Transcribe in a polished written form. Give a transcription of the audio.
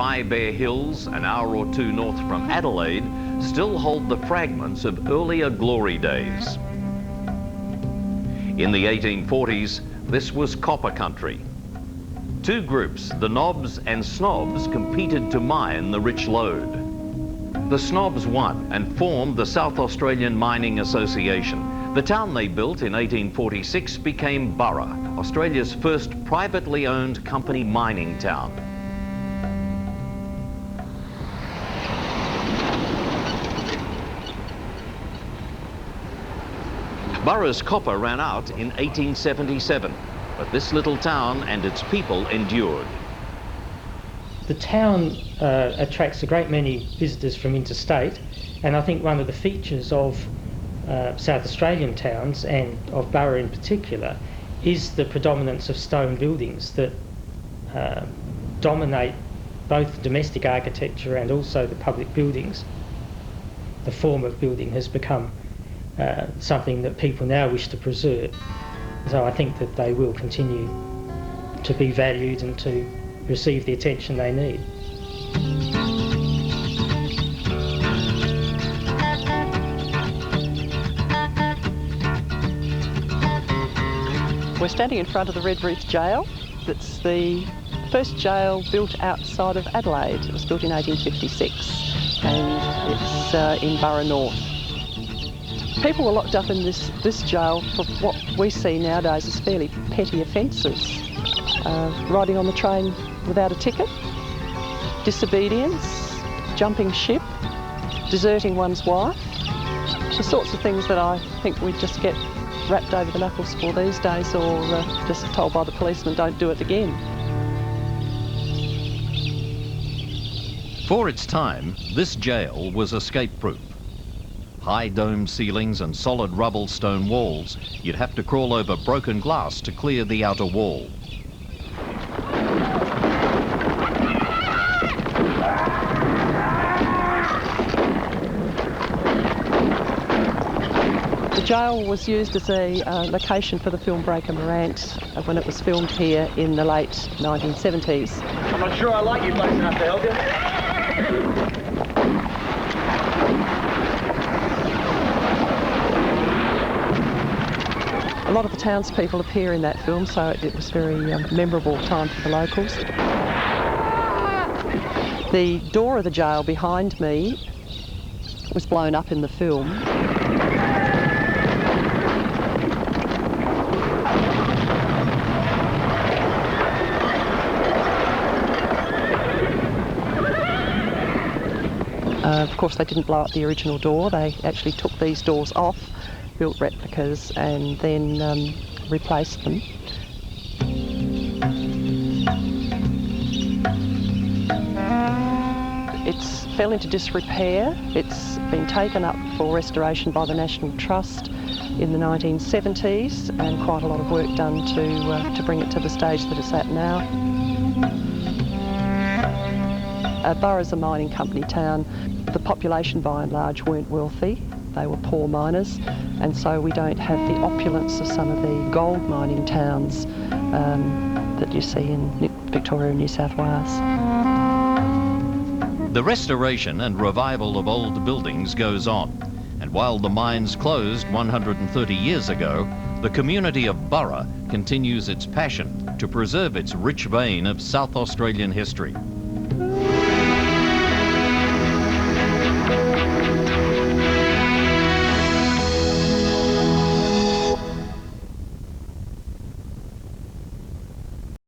high bare hills, an hour or two north from Adelaide, still hold the fragments of earlier glory days. In the 1840s, this was copper country. Two groups, the Knobs and Snobs, competed to mine the rich lode. The Snobs won and formed the South Australian Mining Association. The town they built in 1846 became Burra, Australia's first privately owned company mining town. Burra's copper ran out in 1877, but this little town and its people endured. The town attracts a great many visitors from interstate, and I think one of the features of South Australian towns, and of Burra in particular, is the predominance of stone buildings that dominate both domestic architecture and also the public buildings. The form of building has become something that people now wish to preserve. So I think that they will continue to be valued and to receive the attention they need. We're standing in front of the Redruth jail. It's the first jail built outside of Adelaide. It was built in 1856 and it's in Burra North. People were locked up in this jail for what we see nowadays as fairly petty offences. Riding on the train without a ticket, disobedience, jumping ship, deserting one's wife. The sorts of things that I think we just get wrapped over the knuckles for these days, or just told by the policeman, don't do it again. For its time, this jail was escape-proof. High domed ceilings and solid rubble stone walls, you'd have to crawl over broken glass to clear the outer wall. The jail was used as a location for the film Breaker Morant when it was filmed here in the late 1970s. I'm not sure I like you place enough to help you. A lot of the townspeople appear in that film, so it was a very memorable time for the locals. The door of the jail behind me was blown up in the film. Of course, they didn't blow up the original door. They actually took these doors off, built replicas, and then replaced them. It's fell into disrepair. It's been taken up for restoration by the National Trust in the 1970s, and quite a lot of work done to bring it to the stage that it's at now. Burra's a mining company town. The population by and large weren't wealthy. They were poor miners, and so we don't have the opulence of some of the gold mining towns that you see in Victoria and New South Wales. The restoration and revival of old buildings goes on, and while the mines closed 130 years ago, the community of Burra continues its passion to preserve its rich vein of South Australian history.